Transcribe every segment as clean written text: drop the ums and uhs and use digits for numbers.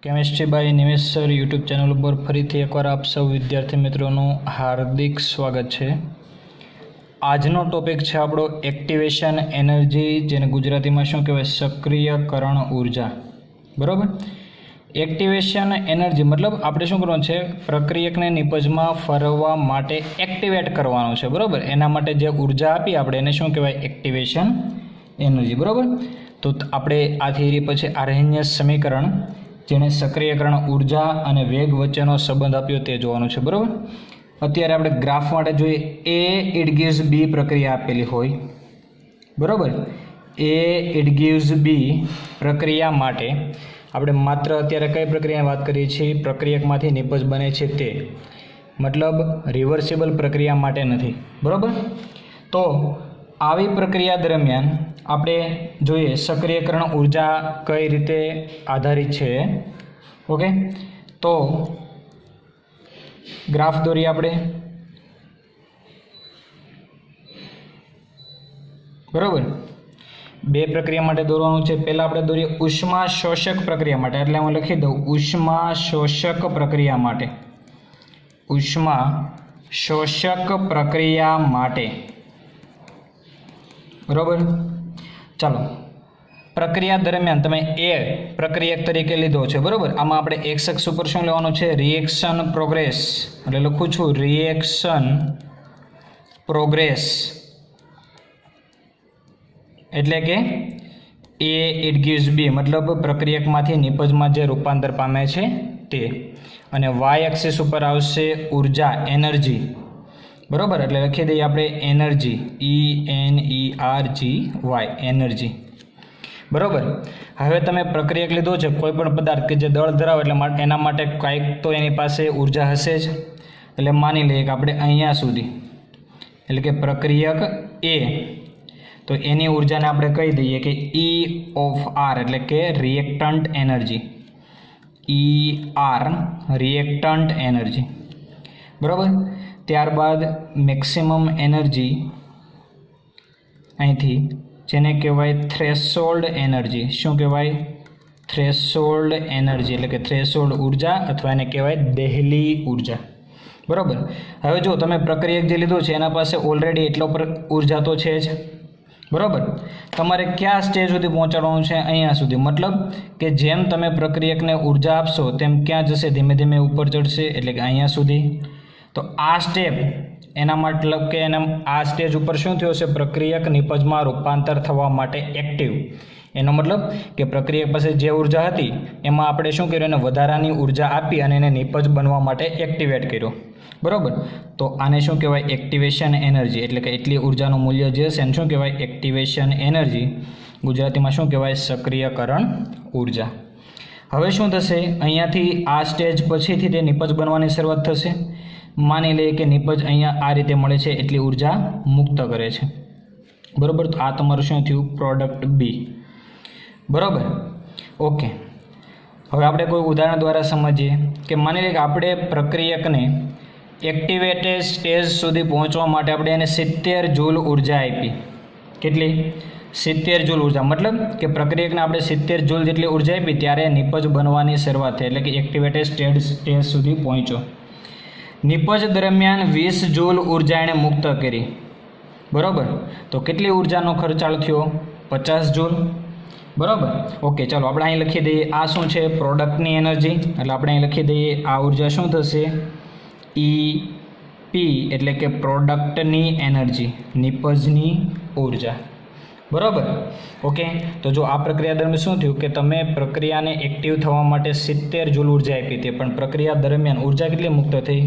Chemistry bye निमेश sir YouTube channel पर फरीथी एकवार आप सौ विद्यार्थी मित्रों हार्दिक स्वागत है। आजनो टॉपिक है आपणो एक्टिवेशन एनर्जी, जेने गुजराती में शुं कहेवाय सक्रियकरण ऊर्जा। बराबर। एक्टिवेशन एनर्जी मतलब आपणे शुं करवानुं छे, प्रक्रियकने निपजमां फरवा माटे एक्टिवेट करवानो छे। बराबर। एना माटे जे ऊर्जा आपी आपणे एने शुं कहेवाय, एक्टिवेशन एनर्जी। बराबर। तो आपणे आ थियरी पछी आर्हेनियस समीकरण जेने सक्रियकरण ऊर्जा અને વેગ વચ્ચેનો સંબંધ આપ્યો તે જોવાનું છે। બરાબર। અત્યારે આપણે ગ્રાફ માટે જોઈએ, એ ઇટ ગિવ્સ બી પ્રક્રિયા આપેલી હોય। બરાબર। એ ઇટ ગિવ્સ બી પ્રક્રિયા માટે આપણે માત્ર અત્યારે કઈ પ્રક્રિયાની વાત કરીએ છીએ, પ્રક્રિયકમાંથી નિપજ બને છે તે, મતલબ રિવર્સિબલ પ્રક્રિયા માટે નથી। બરાબર। તો આવી પ્રક્રિયા દરમિયાન આપણે જોઈએ सक्रियकरण ऊर्जा कई रीते आधारित है। ओके, तो ग्राफ दौरी आपणे। बराबर। बे प्रक्रिया माटे दौरवानुं छे। पहेला आपणे दौरीए उष्मा शोषक प्रक्रिया माटे, એટલે હું લખી દઉં उष्मा शोषक प्रक्रिया माटे। उष्मा शोषक प्रक्रिया माटे। बराबर। चलो, प्रक्रिया दरमियान तमे ए प्रक्रियक तरीके लीधो छे। बराबर। आमां आपणे एक्स अक्ष पर शुं लेवानुं छे, रिएक्शन प्रोग्रेस, એટલે લખું છું रिएक्शन प्रोग्रेस, એટલે કે ए इट गिव्स बी मतलब प्रक्रियकमांथी निपजमां जे रूपांतर पामे छे ते, અને वाय एक्सिस पर आवशे ऊर्जा, एनर्जी। बराबर। એટલે લખી દઈએ આપણે એનર્જી, ENERGY, એનર્જી। बराबर। હવે તમે પ્રક્રિયક લીધો છે, કોઈ પણ પદાર્થ કે જે દળ ધરાવે એટલે એના માટે કાંઈક તો એની પાસે ઊર્જા હશે જ। એટલે માની લઈએ કે આપણે અહીંયા સુધી, એટલે કે પ્રક્રિયક એ, તો એની ઊર્જાને આપણે કહી દઈએ કે E of R, એટલે કે reactant energy, ER reactant energy. બરાબર। ત્યારબાદ મેક્સિમમ એનર્જી અહીંથી, જેને કહેવાય થ્રેશોલ્ડ એનર્જી। શું કહેવાય? થ્રેશોલ્ડ એનર્જી, એટલે કે થ્રેશોલ્ડ ઊર્જા, અથવા એને કહેવાય દહેલી ઊર્જા। બરાબર। હવે જો તમે પ્રક્રિયક જે લીધું છે એના પાસે ઓલરેડી એટલો પર ઊર્જા તો છે જ। બરાબર। તમારે કયા સ્ટેજ સુધી પહોંચાડવાનું છે? અહીંયા સુધી। मतलब કે જેમ તમે પ્રક્રિયકને ઊર્જા આપશો તેમ ક્યાં જશે? ધીમે ધીમે ઉપર ચડશે, એટલે કે અહીંયા સુધી। तो आ स्टेप एना मतलब के एना आ स्टेज पर शुं थयो छे, प्रक्रियक निपजमां रूपांतर थवा माटे एक्टिव। एनो मतलब के प्रक्रियक पासे जे ऊर्जा हती एमां आपणे शुं कर्युं, एने वधारानी ऊर्जा आपी अने एने निपज बनवा माटे एक्टिवेट कर्यो। बराबर। तो आने शुं कहेवाय, एक्टिवेशन एनर्जी, એટલે કે એટલી ऊर्जाનું મૂલ્ય જે છે એને શું કહેવાય, एक्टिवेशन एनर्जी। ગુજરાતીમાં શું કહેવાય, સક્રિયકરણ ऊर्जा। હવે શું થશે, અહીંયાથી આ સ્ટેજ પછીથી તે નિપજ બનવાની શરૂઆત થશે। માની લઈએ કે નિપજ અહીંયા આ રીતે મળે છે, એટલી ઊર્જા મુક્ત કરે છે। બરાબર। તો આ તમારું શું થયું, પ્રોડક્ટ બી। બરાબર। ઓકે, હવે આપણે કોઈ ઉદાહરણ દ્વારા સમજીએ કે માની લઈએ કે આપણે પ્રક્રિયકને એક્ટિવેટેડ સ્ટેજ સુધી પહોંચવા માટે આપણે એને 70 જૂલ ઊર્જા આપી। કેટલી? 70 જૂલ ઊર્જા। मतलब કે પ્રક્રિયકને આપણે 70 જૂલ જેટલી ઊર્જા આપી ત્યારે નિપજ બનવાની શરૂઆત થઈ, એટલે કે એક્ટિવેટેડ સ્ટેજ સુધી પહોંચ્યો। निपज दरमियान 20 जूल ऊर्जा एने मुक्त करी। बराबर। तो केटली ऊर्जानो खर्चाळ थयो, 50 जूल। बराबर। ओके, चलो આપણે અહીં લખી દઈએ આ શું છે, પ્રોડક્ટની એનર્જી, એટલે આપણે અહીં લખી દઈએ આ ઊર્જા શું થશે, EP, એટલે કે પ્રોડક્ટની એનર્જી, નિપજની ઊર્જા। बराबर। ओके, तो जो आ प्रक्रिया दरमियान शुं थयुं के तमे प्रक्रियाने एक्टिव थवा माटे 70 जूल ऊर्जा आपी हती, पण प्रक्रिया दरमियान ऊर्जा केटली मुक्त थई,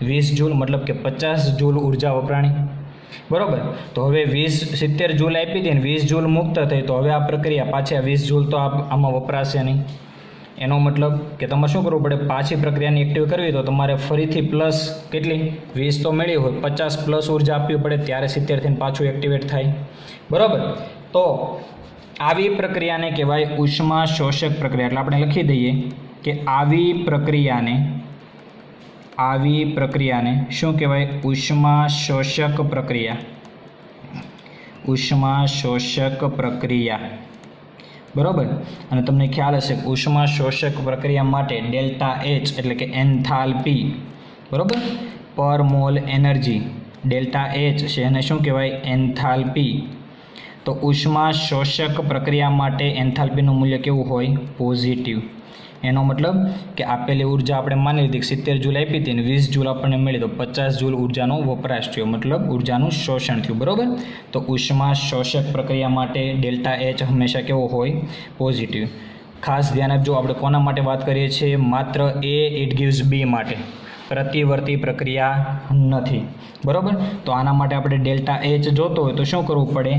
20 जूल, मतलब के 50 जूल ऊर्जा वपराणी। बराबर। तो हवे 70 जूल आपी हती ने 20 जूल मुक्त थई, तो हवे आ प्रक्रिया पाછી आ 20 जूल तो आमां वपराशे नहीं। एनो मतलब के तमारे शुं करवुं पड़े, पाછી प्रक्रियाने एक्टिव करवी तो तमारे फरीथी प्लस केटली 20 तो मेळवी होय, 50 प्लस ऊर्जा आपवी पड़े त्यारे 70 थईने पाछुं एक्टिवेट थाय। बराबर। तो आवी प्रक्रियाने कहेवाय उष्मा शोषक प्रक्रिया। એટલે આપણે લખી દઈએ કે આવી પ્રક્રિયાને શું કહેવાય, ઉષ્મા શોષક પ્રક્રિયા। ઉષ્મા શોષક પ્રક્રિયા। बराबर। અને તમને ખ્યાલ હશે ઉષ્મા શોષક પ્રક્રિયા માટે ડેલ્ટા એચ એટલે કે એન્થાલ્પી બરાબર પર મોલ એનર્જી ડેલ્ટા એચ છે એને શું કહેવાય એન્થાલ્પી। તો ઉષ્મા શોષક પ્રક્રિયા માટે એન્થાલ્પીનું મૂલ્ય કેવું હોય પોઝિટિવ। એનો મતલબ કે આપેલી ઉર્જા આપણે માની લીધી 70 જૂલ આપી હતી ને 20 જૂલ આપણને મળી તો 50 જૂલ ઉર્જાનો વપરાશ થયો મતલબ ઉર્જાનું શોષણ થયું બરાબર। તો ઉષ્મા શોષક પ્રક્રિયા માટે ડેલ્ટા એચ હંમેશા કેવો હોય પોઝિટિવ। ખાસ ધ્યાન આપજો આપણે કોના માટે વાત કરીએ છીએ માત્ર એ ઇટ ગિવ્સ બી માટે પ્રતિવર્તી પ્રક્રિયા નથી બરાબર। તો આના માટે આપણે ડેલ્ટા એચ જોતો હોય તો શું કરવું પડે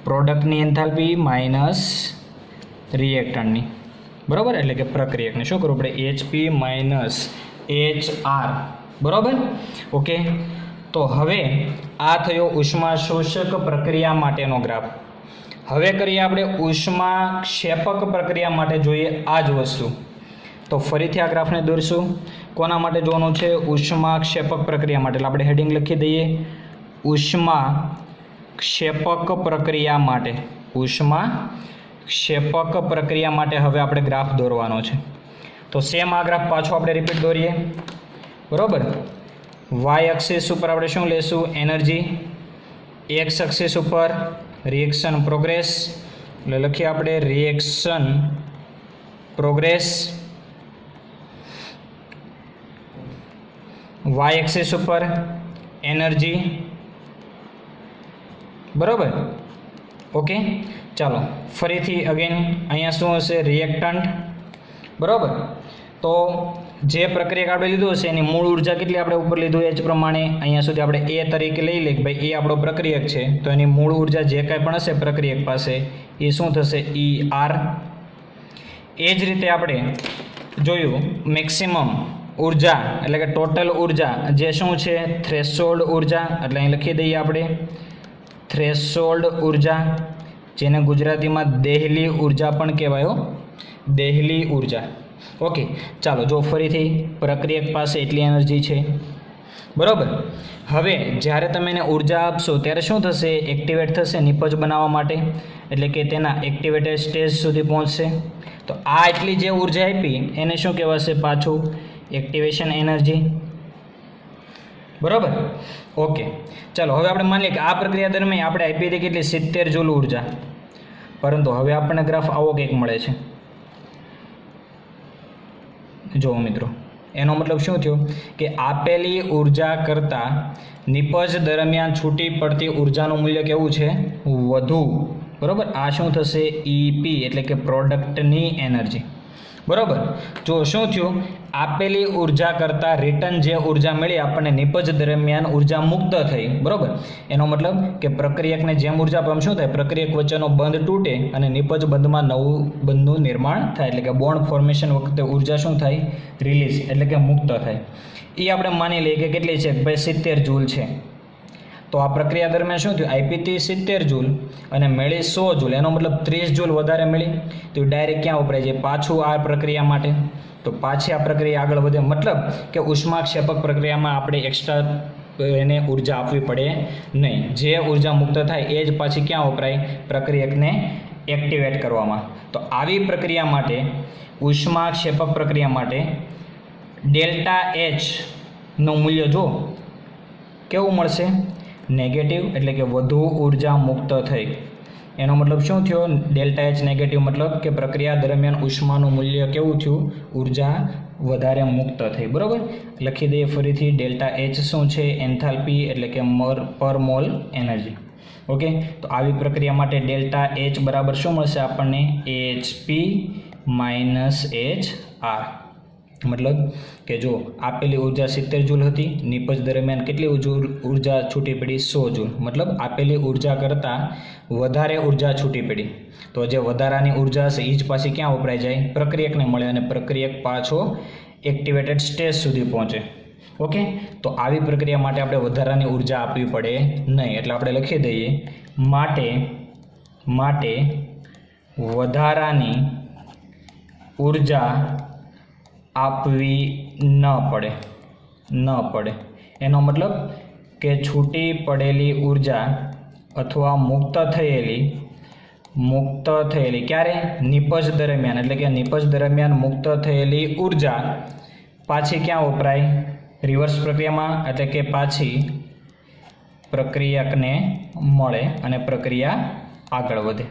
પ્રોડક્ટની એન્થાલ્પી માઇનસ રિએક્ટન્ટની બરાબર એટલે કે પ્રક્રિયકને શું કરવું પડે HP માઇનસ HR બરાબર ઓકે। તો હવે આ થયો ઉષ્મા શોષક પ્રક્રિયા માટેનો ગ્રાફ। હવે કરીએ આપણે ઉષ્મા ક્ષેપક પ્રક્રિયા માટે જોઈએ આ જ વસ્તુ। તો ફરીથી આ ગ્રાફને દોરશું કોના માટે જોવાનું છે ઉષ્મા ક્ષેપક પ્રક્રિયા માટે એટલે આપણે હેડિંગ લખી દઈએ ઉષ્મા ક્ષેપક પ્રક્રિયા માટે ઉષ્મા ક્ષેપક પ્રક્રિયા માટે હવે આપણે ગ્રાફ દોરવાનો છે। તો સેમ આ ગ્રાફ પાછો આપણે રિપીટ દોરીએ બરાબર। વાય એક્સિસ ઉપર આપણે શું લેશું એનર્જી એક્સ એક્સિસ ઉપર રિએક્શન પ્રોગ્રેસ એટલે લખીએ આપણે રિએક્શન પ્રોગ્રેસ વાય એક્સિસ ઉપર એનર્જી બરાબર ઓકે। ચાલો ફરીથી અગેન અહીંયા શું હશે રિએક્ટન્ટ બરાબર। તો જે પ્રક્રિયા આપણે લીધું હશે એની મૂળ ઉર્જા કેટલી આપણે ઉપર લીધું એ જ પ્રમાણે અહીંયા સુધી આપણે એ તરીકે લઈ લઈએ કે ભાઈ એ આપણો પ્રક્રિયક છે તો એની મૂળ ઉર્જા જે કાંઈ પણ હશે પ્રક્રિયક પાસે એ શું થશે ER। એ જ રીતે આપણે જોયું મેક્સિમમ ઉર્જા એટલે કે ટોટલ ઉર્જા જે શું છે થ્રેશોલ્ડ ઉર્જા એટલે અહીં લખી દઈએ આપણે થ્રેશોલ્ડ ઉર્જા જેને ગુજરાતીમાં દેહલી ઉર્જા પણ કહેવાય દેહલી ઉર્જા ઓકે। ચાલો જો ફરીથી પ્રક્રિયક પાસે એટલી એનર્જી છે બરાબર। હવે જ્યારે તમે એને ઉર્જા આપશો ત્યારે શું થશે એક્ટિવેટ થશે નિપજ બનાવવા માટે એટલે કે તેના એક્ટિવેટેડ સ્ટેજ સુધી પહોંચશે। તો આ એટલી જે ઉર્જા આપી એને શું કહેવાશે પાછું એક્ટિવેશન એનર્જી બરાબર ઓકે। ચાલો હવે આપણે માની લઈએ કે આ પ્રક્રિયા દરમિયાન આપણે આપી હતી કેટલી 70 જૂલ ઉર્જા પરંતુ હવે આપણને ગ્રાફ આવો કંઈક મળે છે જો મિત્રો એનો મતલબ શું થયો કે આપેલી ઉર્જા કરતાં નિપજ દરમિયાન છૂટી પડતી ઉર્જાનું મૂલ્ય કેવું છે વધુ બરાબર। આ શું થશે EP એટલે કે પ્રોડક્ટની એનર્જી બરાબર। જો શું થયું આપેલી ઉર્જા કરતાં રિટર્ન જે ઉર્જા મળી આપણને નિપજ દરમિયાન ઉર્જા મુક્ત થઈ બરાબર। એનો મતલબ કે પ્રક્રિયકને જેમ ઉર્જા આપવામાં શું થાય પ્રક્રિયક વચ્ચેનો બંધ તૂટે અને નિપજ બંધમાં નવું બંધનું નિર્માણ થાય એટલે કે બોન્ડ ફોર્મેશન વખતે ઉર્જા શું થાય રિલીઝ એટલે કે મુક્ત થાય। એ આપણે માની લઈએ કે કેટલી છે ભાઈ 70 જૂલ છે। તો આ પ્રક્રિયા દરમિયાન શું થયું આઈપીથી 70 જૂલ અને મળી 100 જૂલ એનો મતલબ 30 જૂલ વધારે મળી તો ડાયરેક્ટ ક્યાં વપરાય છે પાછું આ પ્રક્રિયા માટે તો પાછી આ પ્રક્રિયા આગળ વધે મતલબ કે ઉષ્માક્ષેપક પ્રક્રિયામાં આપણે એક્સ્ટ્રા એને ઉર્જા આપવી પડે નહીં જે ઉર્જા મુક્ત થાય એ જ પાછી ક્યાં વપરાય પ્રક્રિયકને એક્ટિવેટ કરવામાં। તો આવી પ્રક્રિયા માટે ઉષ્માક્ષેપક પ્રક્રિયા માટે ડેલ્ટા એચ નું મૂલ્ય જો કેવું મળશે નેગેટિવ એટલે કે વધુ ઉર્જા મુક્ત થઈ એનો મતલબ શું થયો ડેલ્ટા એચ નેગેટિવ મતલબ કે પ્રક્રિયા દરમિયાન ઉષ્માનું મૂલ્ય કેવું થયું ઉર્જા વધારે મુક્ત થઈ બરાબર। લખી દઈએ ફરીથી ડેલ્ટા એચ શું છે એન્થાલ્પી એટલે કે પર મોલ એનર્જી ઓકે। તો આવી પ્રક્રિયા માટે ડેલ્ટા એચ બરાબર શું મળશે આપણને HP માઇનસ HR મતલબ કે જો આપેલી ઉર્જા 70 જૂલ હતી નિપજ દરમિયાન કેટલી ઉર્જા છૂટી પડી 100 જૂલ મતલબ આપેલી ઉર્જા કરતાં વધારે ઉર્જા છૂટી પડી તો જે વધારાની ઉર્જા હશે એ જ પાછી ક્યાં વપરાઈ જાય પ્રક્રિયકને મળે અને પ્રક્રિયક પાછો એક્ટિવેટેડ સ્ટેજ સુધી પહોંચે ઓકે। તો આવી પ્રક્રિયા માટે આપણે વધારાની ઉર્જા આપવી પડે નહીં એટલે આપણે લખી દઈએ માટે વધારાની ઉર્જા આપવી ન પડે એનો મતલબ કે છૂટી પડેલી ઉર્જા અથવા મુક્ત થયેલી મુક્ત થયેલી ક્યારે? નિપજ દરમિયાન, એટલે કે નિપજ દરમિયાન મુક્ત થયેલી ઉર્જા પાછી ક્યાં વપરાય? રિવર્સ પ્રક્રિયામાં, એટલે કે પાછી પ્રક્રિયકને મળે અને પ્રક્રિયા આગળ વધે.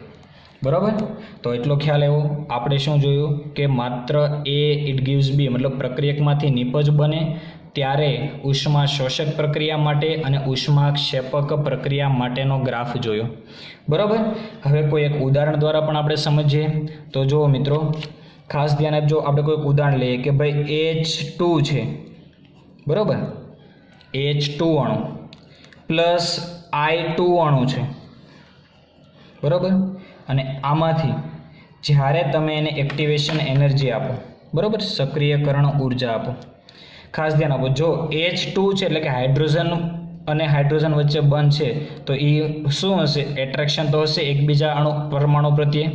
બરાબર? તો એટલો ખ્યાલ આવ્યો. આપણે શું જોયું કે માત્ર એ ઇટ ગિવ્સ બી મતલબ પ્રક્રિયકમાંથી નિપજ બને ત્યારે ઉષ્મા શોષક પ્રક્રિયા માટે અને ઉષ્માક્ષેપક પ્રક્રિયા માટેનો ગ્રાફ જોયો. બરાબર? હવે કોઈ એક ઉદાહરણ દ્વારા પણ આપણે સમજીએ. તો જુઓ મિત્રો, ખાસ ધ્યાન આપજો. આપણે કોઈ ઉદાહરણ લઈએ કે ભાઈ H2 છે, બરાબર, H2 અણુ પ્લસ I2 અણુ છે, બરાબર, અને આમાંથી જ્યારે તમે એને એક્ટિવેશન એનર્જી આપો, બરાબર, સક્રિયકરણ ઉર્જા આપો, ખાસ ધ્યાન આપો. જો H2 છે એટલે કે હાઇડ્રોજન અને હાઇડ્રોજન વચ્ચે બંધ છે તો એ શું હશે? એટ્રેક્શન તો હશે એકબીજા પરમાણુ પ્રત્યે.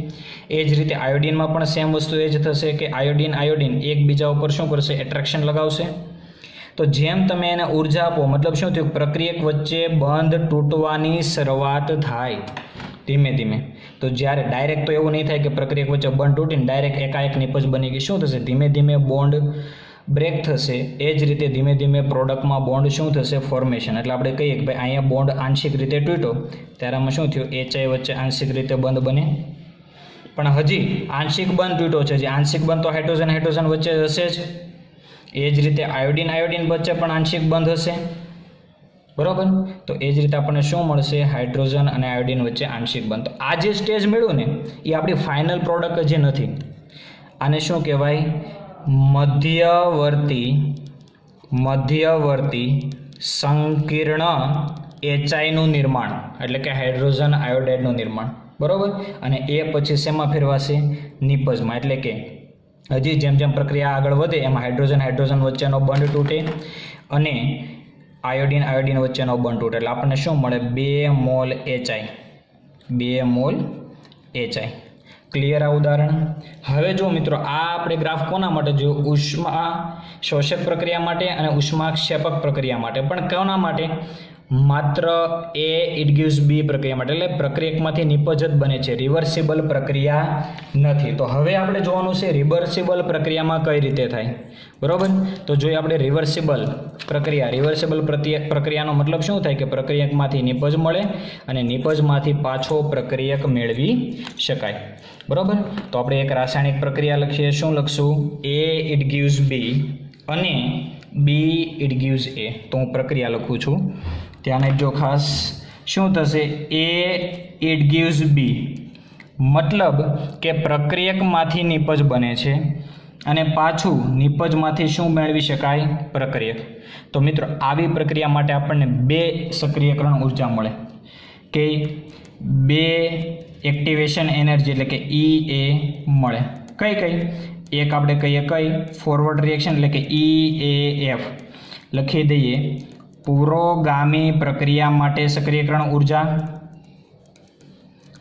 એ જ રીતે આયોડિનમાં પણ સેમ વસ્તુ એ જ થશે કે આયોડિન એકબીજા ઉપર શું કરશે? એટ્રેક્શન લગાવશે. તો જેમ તમે એને ઉર્જા આપો, મતલબ શું થયું? પ્રક્રિયક વચ્ચે બંધ તૂટવાની શરૂઆત થાય ધીમે ધીમે. તો જ્યારે ડાયરેક્ટ તો એવું નહીં થાય કે પ્રક્રિયક વચ્ચે બંધ તૂટીને ડાયરેક્ટ એકાએક નિપજ બની ગઈ. શું થશે? ધીમે ધીમે બોન્ડ બ્રેક થશે. એ જ રીતે ધીમે ધીમે પ્રોડક્ટમાં બોન્ડ શું થશે? ફોર્મેશન. એટલે આપણે કહીએ કે ભાઈ અહીંયા બોન્ડ આંશિક રીતે તૂટ્યો, ત્યારે આમાં શું થયું? HI વચ્ચે આંશિક રીતે બંધ બને. પણ હજી આંશિક બંધ તૂટ્યો છે, જે આંશિક બંધ તો હાઇડ્રોજન વચ્ચે હશે જ. એ જ રીતે આયોડિન વચ્ચે પણ આંશિક બંધ હશે, બરાબર. તો એ જ રીતે આપણને શું મળશે? હાઇડ્રોજન અને આયોડિન વચ્ચે આંશિક બંધ. તો આ જે સ્ટેજ મળ્યું ને એ આપણી ફાઇનલ પ્રોડક્ટ જે નથી. આને શું કહેવાય? મધ્યવર્તી સંકીર્ણ HIનું નિર્માણ, એટલે કે હાઇડ્રોજન આયોડાઇડનું નિર્માણ, બરાબર. અને એ પછી શેમાં ફેરવાશે? નિપજમાં. એટલે કે હજી જેમ જેમ પ્રક્રિયા આગળ વધે એમાં હાઇડ્રોજન વચ્ચેનો બંધ તૂટે અને આયોડિન વચ્ચેનો બંધ તૂટે. એટલે આપણને શું મળે? 2 mall HI. 2 mall HI. Clear આ ઉદાહરણ? હવે જો મિત્રો, આ આપણે ગ્રાફ કોના માટે જોયું? ઉષ્મા શોષક પ્રક્રિયા માટે અને ઉષ્માક્ષેપક પ્રક્રિયા માટે. પણ કોના માટે? માત્ર એ ઇટ ગિવ્સ બી પ્રક્રિયા માટે. એટલે પ્રક્રિયકમાંથી નિપજ જ બને છે, રિવર્સિબલ પ્રક્રિયા નથી. તો હવે આપણે જોવાનું છે રિવર્સિબલ પ્રક્રિયામાં કઈ રીતે થાય, બરાબર. તો જોઈએ આપણે રિવર્સિબલ પ્રક્રિયાનો મતલબ શું થાય? કે પ્રક્રિયકમાંથી નિપજ મળે અને નિપજમાંથી પાછો પ્રક્રિયક મેળવી શકાય, બરાબર. તો આપણે એક રાસાયણિક પ્રક્રિયા લખીએ. શું લખશું? એ ઇટ ગિવ્સ બી અને બી ઇટ ગિવ્સ એ. તો હું પ્રક્રિયા લખું છું, ત્યાંને જો ખાસ. શું થશે? એ ઇટ ગિવ્સ બી મતલબ કે પ્રક્રિયકમાંથી નિપજ બને છે અને પાછું નિપજમાંથી શું મેળવી શકાય? પ્રક્રિયક. તો મિત્રો, આવી પ્રક્રિયા માટે આપણને 2 સક્રિયકરણ ઉર્જા મળે કે 2 એક્ટિવેશન એનર્જી, એટલે કે EA મળે. કઈ? એક આપણે કહીએ કઈ? ફોરવર્ડ રિએક્શન, એટલે કે EAF લખી દઈએ. પુરોગામી પ્રક્રિયા માટે સક્રિયકરણ ઉર્જા,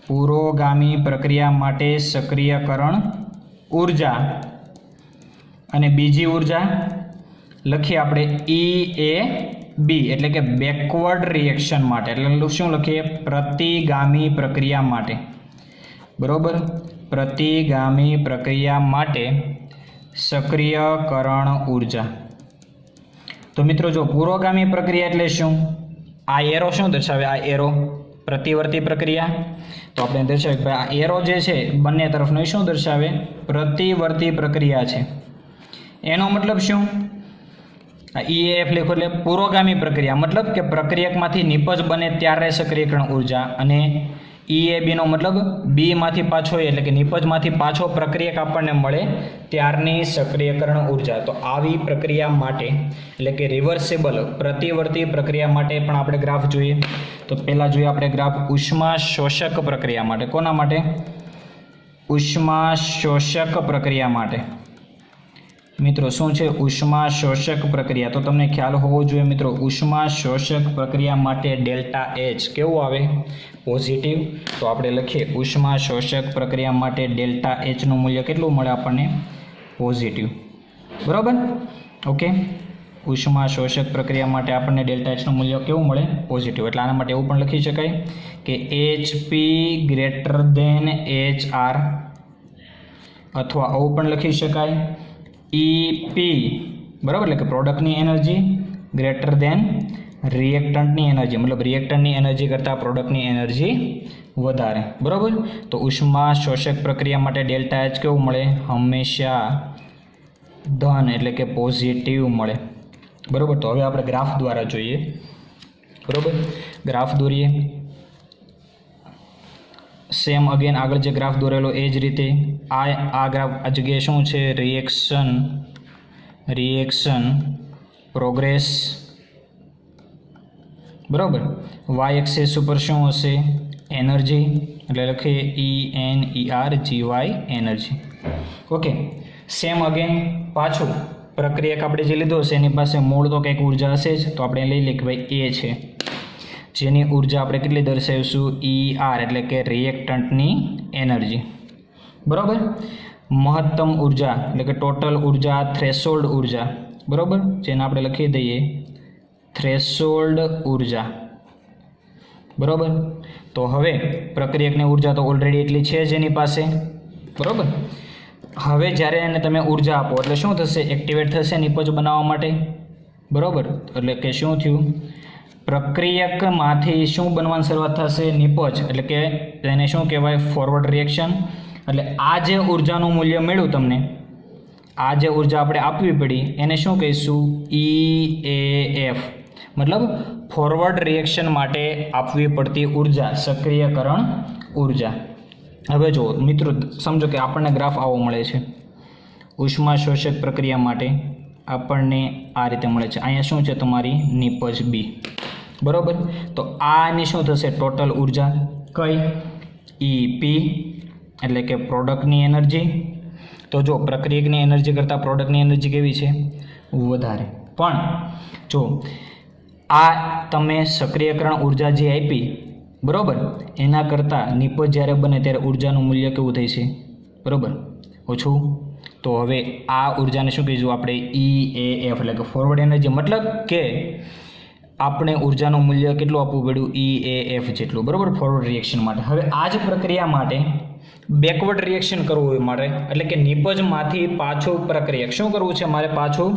પુરોગામી પ્રક્રિયા માટે સક્રિયકરણ ઉર્જા, અને બીજી ઉર્જા લખીએ આપણે EAB, એટલે કે બેકવર્ડ રિએક્શન માટે. એટલે શું લખીએ? પ્રતિગામી પ્રક્રિયા માટે, બરાબર. પ્રતિગામી પ્રક્રિયા માટે સક્રિયકરણ ઉર્જા. તો મિત્રો જો પુરોગામી પ્રક્રિયા એટલે શું? આ એરો શું દર્શાવે? આ એરો પ્રતિવર્તી પ્રક્રિયા. તો આપણે દર્શાવીએ આ એરો જે છે બંને તરફનો શું દર્શાવે? પ્રતિવર્તી પ્રક્રિયા છે. એનો મતલબ શું? આ EAF લખો એટલે પુરોગામી પ્રક્રિયા, મતલબ કે પ્રક્રિયકમાંથી નિપજ બને ત્યારે સક્રિયકરણ ઉર્જા. અને EAB નો મતલબ બીમાંથી પાછો, એટલે કે નિપજમાંથી પાછો પ્રક્રિયક આપણને મળે ત્યારની સક્રિયકરણ ઉર્જા. તો આવી પ્રક્રિયા માટે, એટલે કે રિવર્સિબલ પ્રતિવર્તી પ્રક્રિયા માટે પણ આપણે ગ્રાફ જોઈએ. તો પહેલાં જોઈએ આપણે ગ્રાફ ઉષ્મા શોષક પ્રક્રિયા માટે. કોના માટે? ઉષ્મા શોષક પ્રક્રિયા માટે. મિત્રો શું છે ઉષ્મા શોષક પ્રક્રિયા? તો તમને ખ્યાલ હોવો જોઈએ મિત્રો, ઉષ્મા શોષક પ્રક્રિયા માટે ડેલ્ટા H કેવું આવે? પોઝિટિવ. તો આપણે લખીએ ઉષ્મા શોષક પ્રક્રિયા માટે ડેલ્ટા H નું મૂલ્ય કેટલું મળે આપણને? પોઝિટિવ. બરાબર? ઓકે. ઉષ્મા શોષક પ્રક્રિયા માટે આપણને ડેલ્ટા એચનું મૂલ્ય કેવું મળે? પોઝિટિવ. એટલે આના માટે એવું પણ લખી શકાય કે HP ગ્રેટર ધેન HR, અથવા આવું પણ લખી શકાય EP, બરાબર, એટલે કે પ્રોડક્ટની એનર્જી ગ્રેટર ધેન રિએક્ટન્ટની એનર્જી, મતલબ રિએક્ટન્ટની એનર્જી કરતાં પ્રોડક્ટની એનર્જી વધારે, બરાબર. તો ઉષ્મા શોષક પ્રક્રિયા માટે ડેલ્ટા એચ કેવું મળે? હંમેશા ધન એટલે કે પોઝિટિવ મળે, બરાબર. તો હવે આપણે ગ્રાફ દ્વારા જોઈએ, બરાબર. ગ્રાફ દોરીએ. સેમ અગેન આગળ જે ગ્રાફ દોરેલો એ જ રીતે આ ગ્રાફ આ જગ્યાએ શું છે? રિએક્શન પ્રોગ્રેસ, બરાબર. વાય એક્સિસ ઉપર શું હશે? એનર્જી, એટલે લખીએ ENERGY, energy. Okay. Same again પાછું પ્રક્રિયક આપણે જે લીધો હશે એની પાસે મૂળ તો કંઈક ઉર્જા હશે જ, તો આપણે લઈ લઈએ કે ભાઈ એ છે, જેની ઉર્જા આપણે કેટલી દર્શાવીશું? ER, એટલે કે રિએક્ટન્ટની એનર્જી, બરાબર. મહત્તમ ઉર્જા એટલે કે ટોટલ ઉર્જા, થ્રેશોલ્ડ ઉર્જા, બરાબર, જેને આપણે લખી દઈએ થ્રેશોલ્ડ ઉર્જા, બરાબર. તો હવે પ્રક્રિયકની ઉર્જા તો ઓલરેડી એટલી છે જ એની પાસે, બરાબર. હવે જ્યારે એને તમે ઉર્જા આપો એટલે શું થશે? એક્ટિવેટ થશે નિપજ બનાવવા માટે, બરાબર. એટલે કે શું થયું? પ્રક્રિયકમાંથી શું બનવાની શરૂઆત થશે? નિપજ, એટલે કે તેને શું કહેવાય? Forward reaction. એટલે આ જે ઉર્જાનું મૂલ્ય મળ્યું તમને, આ જે ઉર્જા આપણે આપવી પડી એને શું કહીશું? EAF, મતલબ ફોરવર્ડ રિએક્શન માટે આપવી પડતી ઉર્જા, સક્રિયકરણ ઉર્જા. હવે જો મિત્રો સમજો કે આપણને ગ્રાફ આવો મળે છે. ઉષ્મા શોષક પ્રક્રિયા માટે આપણને આ રીતે મળે છે. અહીંયા શું છે? તમારી નિપજ B, બરાબર. તો આની શું થશે? ટોટલ ઉર્જા કઈ? EP, એટલે કે પ્રોડક્ટની એનર્જી. તો જો પ્રક્રિયકની એનર્જી કરતાં પ્રોડક્ટની એનર્જી કેવી છે? વધારે. પણ જો આ તમે સક્રિયકરણ ઉર્જા જે આપી, બરાબર, એના કરતાં નિપજ જ્યારે બને ત્યારે ઉર્જાનું મૂલ્ય કેવું થઈ છે? બરાબર, ઓછું. તો હવે આ ઉર્જાને શું કહીશું આપણે? EAF, એટલે કે ફોરવર્ડ એનર્જી. મતલબ કે આપણે ઉર્જાનું મૂલ્ય કેટલું આપવું પડ્યું? EAF જેટલું, બરાબર, ફોરવર્ડ રિએક્શન માટે. હવે આ જ પ્રક્રિયા માટે બેકવર્ડ રિએક્શન કરવું હોય મારે, એટલે કે નિપજમાંથી પાછું પ્રક્રિયક. શું કરવું છે મારે? પાછું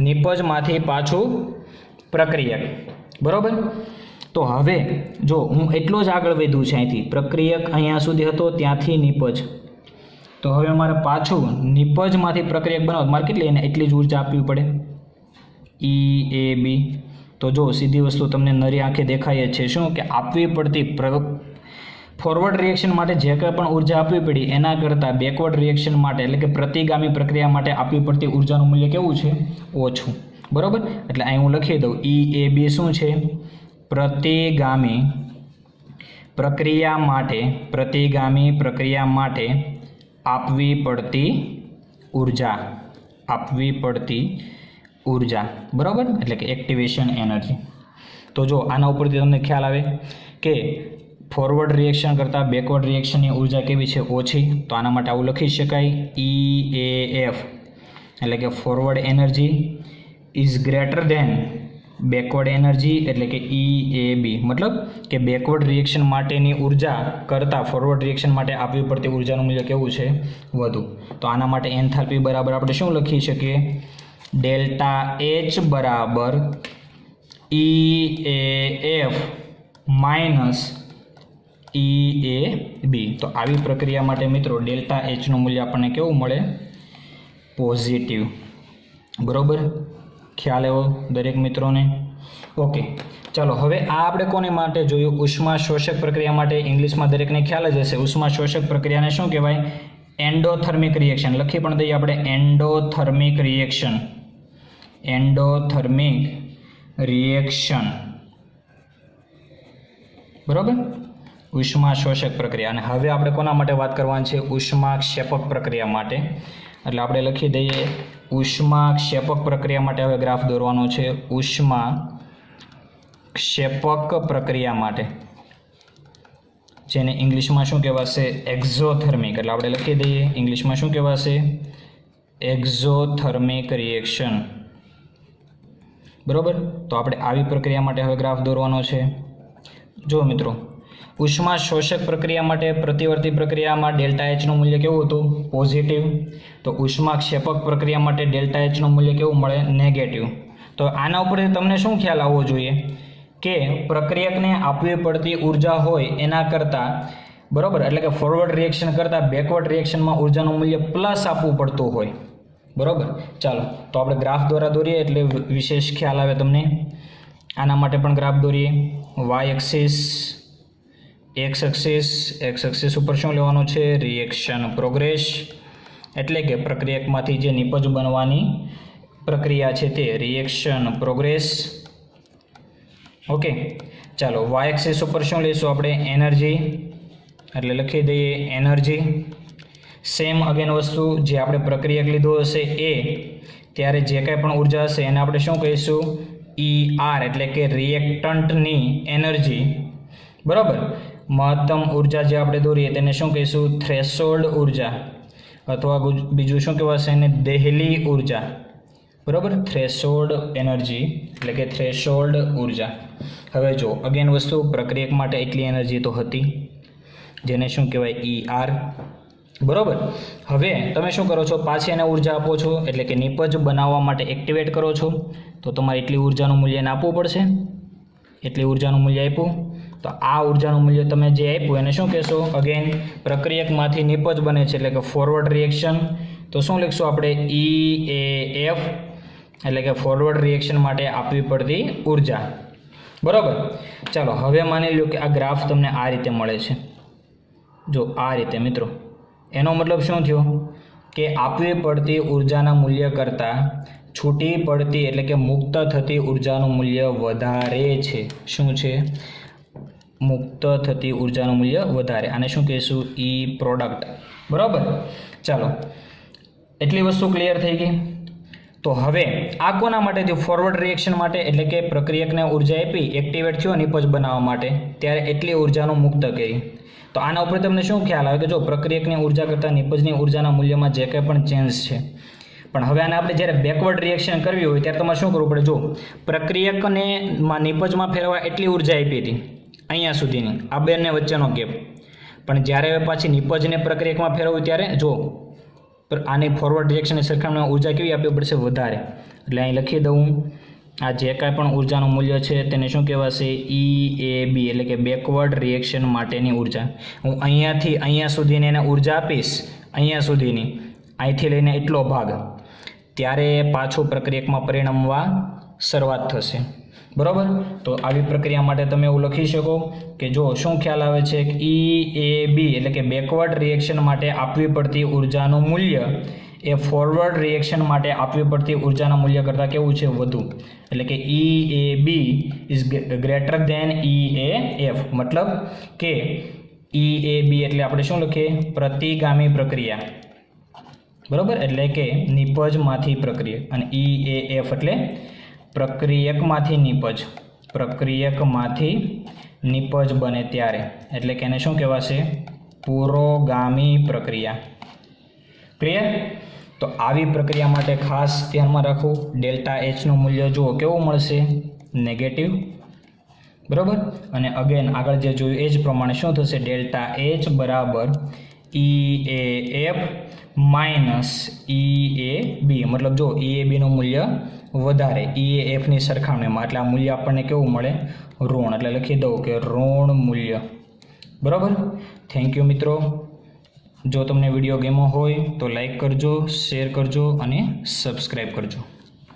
નિપજમાંથી પાછું પ્રક્રિયક, બરાબર. તો હવે જો હું એટલો જ આગળ વધ્યું છે અહીંથી, પ્રક્રિયક અહીંયા સુધી હતો, ત્યાંથી નિપજ. તો હવે મારે પાછું નિપજમાંથી પ્રક્રિયક બનાવો, મારે કેટલી એને એટલી જ ઉર્જા આપવી પડે, EAB. તો જો સીધી વસ્તુ તમને નરી આંખે દેખાય જ છે, શું કે આપવી પડતી ફોરવર્ડ રિએક્શન માટે જે કંઈ પણ ઉર્જા આપવી પડી એના કરતાં બેકવર્ડ રિએક્શન માટે, એટલે કે પ્રતિગામી પ્રક્રિયા માટે આપવી પડતી ઉર્જાનું મૂલ્ય કેવું છે? ઓછું, બરાબર. એટલે અહીં હું લખી દઉં EAB શું છે? પ્રતિગામી પ્રક્રિયા માટે આપવી પડતી ઉર્જા, બરાબર, એટલે કે એક્ટિવેશન એનર્જી. તો જો આના ઉપરથી તમને ખ્યાલ આવે કે ફોરવર્ડ રિએક્શન કરતાં બેકવર્ડ રિએક્શનની ઉર્જા કેવી છે? ઓછી. તો આના માટે આવું લખી શકાય EAF, એટલે કે forward energy is greater than backward energy, એટલે કે EAB. મતલબ કે બેકવર્ડ રિએક્શન માટેની ઉર્જા કરતાં ફોરવર્ડ રિએક્શન માટે આપવી પડતી ઉર્જાનું મૂલ્ય કેવું છે? વધુ. તો આના માટે એન્થાલ્પી બરાબર આપણે શું લખી શકીએ? ડેલ્ટા H બરાબર EAF માઇનસ EAB. તો આવી પ્રક્રિયા માટે મિત્રો ડેલ્ટા Hનું મૂલ્ય આપણને કેવું મળે? પોઝિટિવ, બરાબર. ખ્યાલ આવ્યો દરેક મિત્રોને? ઓકે, ચાલો હવે આ આપણે કોને માટે જોયું? ઉષ્મા શોષક પ્રક્રિયા માટે. ઇંગ્લિશમાં દરેકને ખ્યાલ જ હશે. ઉષ્મા શોષક પ્રક્રિયાને શું કહેવાય? Endothermic reaction. લખી પણ દઈએ આપણે એન્ડોથર્મિક રિએક્શન, બરાબર, ઉષ્મા શોષક પ્રક્રિયા. અને હવે આપણે કોના માટે વાત કરવાની છે? ઉષ્મા ક્ષેપક પ્રક્રિયા માટે. એટલે આપણે લખી દઈએ ઉષ્મા ક્ષેપક પ્રક્રિયા માટે હવે ગ્રાફ દોરવાનો છે. ઉષ્મા ક્ષેપક પ્રક્રિયા માટે, જેને ઇંગ્લિશમાં શું કહેવાશે? એક્ઝોથર્મિક. એટલે આપણે લખી દઈએ ઇંગ્લિશમાં શું કહેવાશે? એક્ઝોથર્મિક રિએક્શન, બરાબર. તો આપણે આવી પ્રક્રિયા માટે હવે ગ્રાફ દોરવાનો છે. જો મિત્રો, ઉષ્મા શોષક પ્રક્રિયા માટે પ્રતિવર્તી પ્રક્રિયામાં ડેલ્ટા એચનું મૂલ્ય કેવું હતું? પોઝિટિવ. તો ઉષ્મા ક્ષેપક પ્રક્રિયા માટે ડેલ્ટા એચનું મૂલ્ય કેવું મળે? નેગેટિવ. તો આના ઉપરથી તમને શું ખ્યાલ આવવો જોઈએ કે પ્રક્રિયકને આપવી પડતી ઉર્જા હોય એના કરતાં, બરાબર, એટલે કે ફોરવર્ડ રિએક્શન કરતાં બેકવર્ડ રિએક્શનમાં ઉર્જાનું મૂલ્ય પ્લસ આપવું પડતું હોય. બરાબર. ચાલો તો આપણે ગ્રાફ દ્વારા દોરીએ એટલે વિશેષ ખ્યાલ આવે તમને. આના માટે પણ ગ્રાફ દોરીએ. વાય એક્સિસ, એક્સ એક્સિસ ઉપર શું લેવાનું છે? રિએક્શન પ્રોગ્રેસ, એટલે કે પ્રક્રિયકમાંથી જે નિપજ બનવાની પ્રક્રિયા છે તે રિએક્શન પ્રોગ્રેસ. ઓકે, ચાલો વાય એક્સિસ ઉપર શું લઈશું આપણે? એનર્જી, એટલે લખી દઈએ એનર્જી. સેમ અગેન વસ્તુ, જે આપણે પ્રક્રિયક લીધો હશે એ, ત્યારે જે કાંઈ પણ ઉર્જા હશે એને આપણે શું કહીશું? ER, એટલે કે રિએક્ટન્ટની એનર્જી. બરાબર. મહત્તમ ઉર્જા જે આપણે દોરીએ તેને શું કહીશું? થ્રેશોલ્ડ ઉર્જા, અથવા બીજું શું કહેવાશે એને? દેહલી ઉર્જા. બરાબર. થ્રેશોલ્ડ એનર્જી એટલે કે થ્રેશોલ્ડ ઉર્જા. હવે જો અગેન વસ્તુ, પ્રક્રિયક માટે એટલી એનર્જી તો હતી, જેને શું કહેવાય? ER. બરાબર. હવે તમે શું કરો છો? પાછી એને ઉર્જા આપો છો, એટલે કે નિપજ બનાવવા માટે એક્ટિવેટ કરો છો. તો તમારે એટલી ઉર્જાનું મૂલ્ય એને આપવું પડશે. એટલી ઉર્જાનું મૂલ્ય આપ્યું, તો આ ઉર્જાનું મૂલ્ય તમે જે આપ્યું એને શું કહેશો? અગેન પ્રક્રિયકમાંથી નિપજ બને છે, એટલે કે ફોરવર્ડ રિએક્શન. તો શું લખીશું આપણે? EAF, એટલે કે ફોરવર્ડ રિએક્શન માટે આપવી પડતી ઉર્જા. બરાબર. ચાલો હવે માની લો કે આ ગ્રાફ તમને આ રીતે મળે છે. જો આ રીતે મિત્રો, એનો મતલબ શું થયો? કે આપવી પડતી ઉર્જાના મૂલ્ય કરતાં છૂટી પડતી, એટલે કે મુક્ત થતી ઉર્જાનું મૂલ્ય વધારે છે. શું છે? મુક્ત થતી ઉર્જાનું મૂલ્ય વધારે. આને શું કહીશું? E product. બરાબર. ચાલો, એટલી વસ્તુ ક્લિયર થઈ ગઈ. તો હવે આ કોના માટે થયું? ફોરવર્ડ રિએક્શન માટે, એટલે કે પ્રક્રિયકને ઉર્જા આપી, એક્ટિવેટ થયો નિપજ બનાવવા માટે, ત્યારે એટલી ઉર્જાનું મુક્ત કરી. તો આના ઉપર તમને શું ખ્યાલ આવે કે જો પ્રક્રિયકની ઉર્જા કરતાં નિપજની ઉર્જાના મૂલ્યમાં જે કંઈ પણ ચેન્જ છે. પણ હવે આને આપણે જ્યારે બેકવર્ડ રિએક્શન કરવી હોય ત્યારે તમારે શું કરવું પડે? જો પ્રક્રિયકને નિપજમાં ફેરવવા એટલી ઉર્જા આપી હતી અહીંયા સુધીની, આ બંને વચ્ચેનો ગેપ. પણ જ્યારે પાછી નિપજને પ્રક્રિયકમાં ફેરવવું ત્યારે જો આની ફોરવર્ડ રિએક્શનની સરખામણીમાં ઉર્જા કેવી આપવી પડશે? વધારે. એટલે અહીં લખી દઉં, આ જે કાંઈ પણ ઉર્જાનું મૂલ્ય છે તેને શું કહેવાશે? EAB, એટલે કે બેકવર્ડ રિએક્શન માટેની ઉર્જા. હું અહીંયાથી અહીંયા સુધીની એને ઉર્જા આપીશ, અહીંયા સુધીની, અહીંથી લઈને એટલો ભાગ, ત્યારે પાછું પ્રક્રિયકમાં પરિણમવા શરૂઆત થશે. બરાબર. તો આવી પ્રક્રિયા માટે તમે એવું લખી શકો કે જો શું ખ્યાલ આવે છે? EAB, એટલે કે બેકવર્ડ રિએક્શન માટે આપવી પડતી ઉર્જાનું મૂલ્ય એ ફોરવર્ડ રિએક્શન માટે આપવી પડતી ઉર્જાના મૂલ્ય કરતાં કેવું છે? વધુ. એટલે કે EAB is greater than EAF. મતલબ કે EAB એટલે આપણે શું લખીએ? પ્રતિગામી પ્રક્રિયા. બરાબર. એટલે કે નિપજમાંથી પ્રક્રિયક. અને EAF એટલે પ્રક્રિયકમાંથી નિપજ. પ્રક્રિયકમાંથી નિપજ બને ત્યારે, એટલે કે એને શું કહેવાશે? પુરોગામી પ્રક્રિયા. ક્લિયર? તો આવી પ્રક્રિયા માટે ખાસ ધ્યાનમાં રાખવું, ડેલ્ટા એચનું મૂલ્ય જુઓ કેવું મળશે? નેગેટિવ. બરાબર. અને અગેન આગળ જે જોયું એ જ પ્રમાણે શું થશે? ડેલ્ટા એચ બરાબર EAF માઇનસ EAB. મતલબ જો EABનું મૂલ્ય વધારે EAFની સરખામણીમાં, એટલે આ મૂલ્ય આપણને કેવું મળે? ઋણ. એટલે લખી દઉં કે ઋણ મૂલ્ય. બરાબર. થેન્ક યુ મિત્રો. જો તમને વિડીયો ગમ્યો હોય તો લાઈક કરજો, શેર કરજો અને સબસ્ક્રાઈબ કરજો.